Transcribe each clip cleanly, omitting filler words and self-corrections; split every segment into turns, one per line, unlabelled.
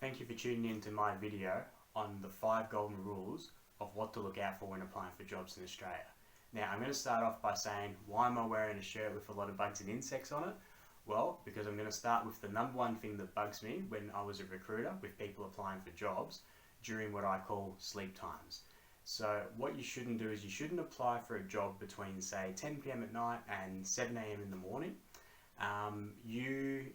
Thank you for tuning in to my video on the 5 golden rules of what to look out for when applying for jobs in Australia. Now, I'm going to start off by saying, why am I wearing a shirt with a lot of bugs and insects on it? Well, because I'm going to start with the number one thing that bugs me when I was a recruiter with people applying for jobs during what I call sleep times. So what you shouldn't do is you shouldn't apply for a job between, say, 10 p.m. at night and 7 a.m. in the morning.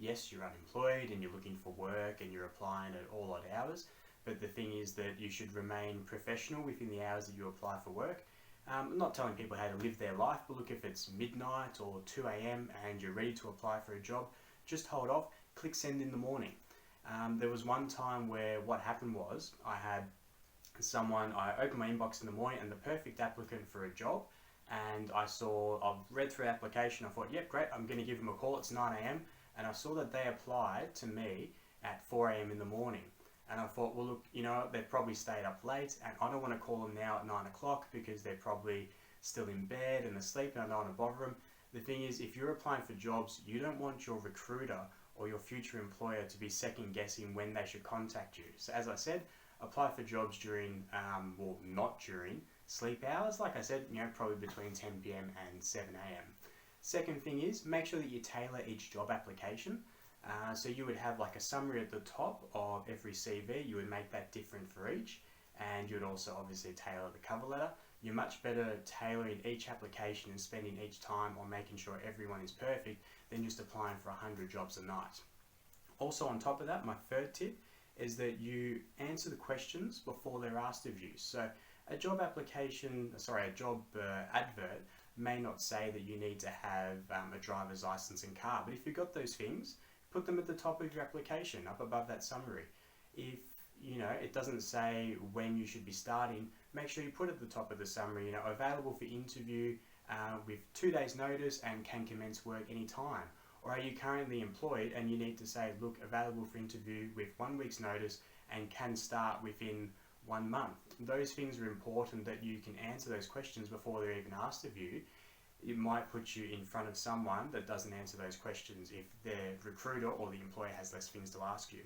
Yes, you're unemployed and you're looking for work and you're applying at all odd hours, but the thing is that you should remain professional within the hours that you apply for work. I'm not telling people how to live their life, but look, if it's midnight or 2 a.m. and you're ready to apply for a job, just hold off, click send in the morning. There was one time where what happened was I opened my inbox in the morning and the perfect applicant for a job, and I've read through the application, I thought, yep, great, I'm going to give them a call, it's 9 a.m. and I saw that they applied to me at 4 a.m. in the morning. And I thought, well, look, they've probably stayed up late and I don't want to call them now at 9 o'clock because they're probably still in bed and asleep and I don't want to bother them. The thing is, if you're applying for jobs, you don't want your recruiter or your future employer to be second guessing when they should contact you. So as I said, apply for jobs during, not during sleep hours. Like I said, probably between 10 p.m. and 7 a.m. Second thing is, make sure that you tailor each job application. So you would have like a summary at the top of every CV, you would make that different for each, and you would also obviously tailor the cover letter. You're much better tailoring each application and spending each time on making sure everyone is perfect than just applying for 100 jobs a night. Also on top of that, my third tip is that you answer the questions before they're asked of you. So a job advert may not say that you need to have a driver's license and car, but if you've got those things, put them at the top of your application, up above that summary. If it doesn't say when you should be starting, make sure you put at the top of the summary, available for interview with 2 days notice and can commence work anytime. Or are you currently employed and you need to say, look, available for interview with 1 week's notice and can start within 1 month. Those things are important that you can answer those questions before they're even asked of you. It might put you in front of someone that doesn't answer those questions if their recruiter or the employer has less things to ask you.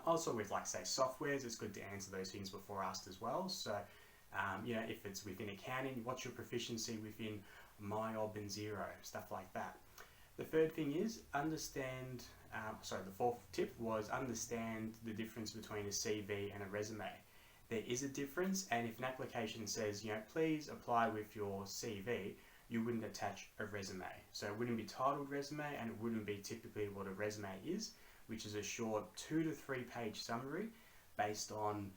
Also with say softwares, it's good to answer those things before asked as well. So if it's within accounting, what's your proficiency within MyOb and Xero, stuff like that. The third thing is the fourth tip was understand the difference between a CV and a resume. There is a difference, and if an application says, please apply with your CV, you wouldn't attach a resume. So it wouldn't be titled resume, and it wouldn't be typically what a resume is, which is a short 2 to 3 page summary based on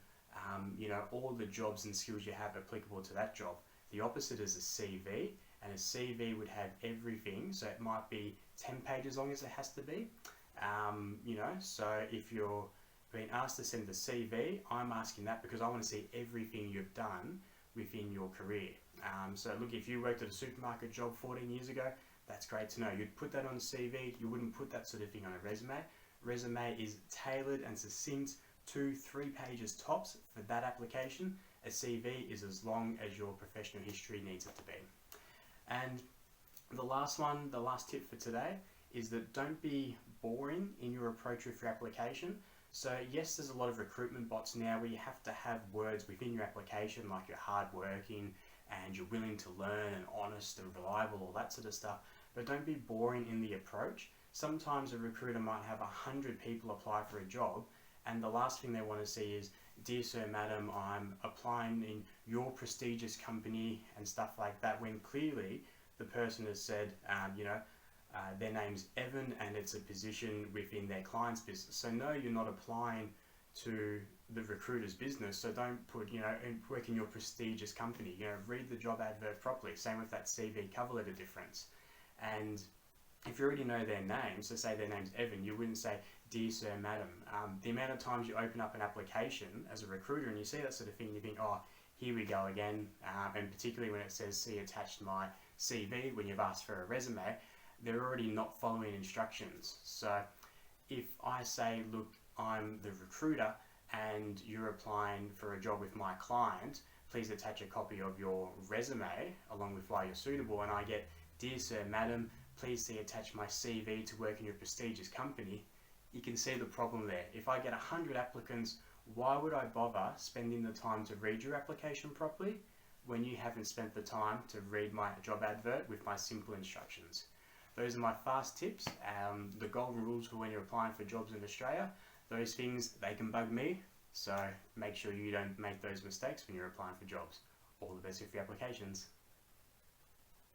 all the jobs and skills you have applicable to that job. The opposite is a CV, and a CV would have everything, so it might be 10 pages long as it has to be. So if you're being asked to send a CV, I'm asking that because I want to see everything you've done within your career. So look, if you worked at a supermarket job 14 years ago, that's great to know. You'd put that on a CV, you wouldn't put that sort of thing on a resume. Resume is tailored and succinct, 2-3 pages tops for that application. A CV is as long as your professional history needs it to be. And the last tip for today is that don't be boring in your approach with your application. So yes, there's a lot of recruitment bots now where you have to have words within your application like you're hardworking and you're willing to learn and honest and reliable, all that sort of stuff. But don't be boring in the approach. Sometimes a recruiter might have 100 people apply for a job, and the last thing they want to see is, dear sir, madam, I'm applying in your prestigious company and stuff like that, when clearly the person has said, their name's Evan and it's a position within their client's business. So no, you're not applying to the recruiter's business, so don't put, work in your prestigious company. Read the job advert properly. Same with that CV cover letter difference. And if you already know their name, so say their name's Evan, you wouldn't say, dear sir, madam. The amount of times you open up an application as a recruiter and you see that sort of thing, you think, oh, here we go again. And particularly when it says, see attached my CV, when you've asked for a resume, they're already not following instructions. So if I say, look, I'm the recruiter and you're applying for a job with my client, please attach a copy of your resume along with why you're suitable, and I get, dear sir, madam, please see attach my CV to work in your prestigious company, you can see the problem there. If I get 100 applicants, why would I bother spending the time to read your application properly when you haven't spent the time to read my job advert with my simple instructions? Those are my fast tips, the golden rules for when you're applying for jobs in Australia. Those things, they can bug me, so make sure you don't make those mistakes when you're applying for jobs. All the best with your applications.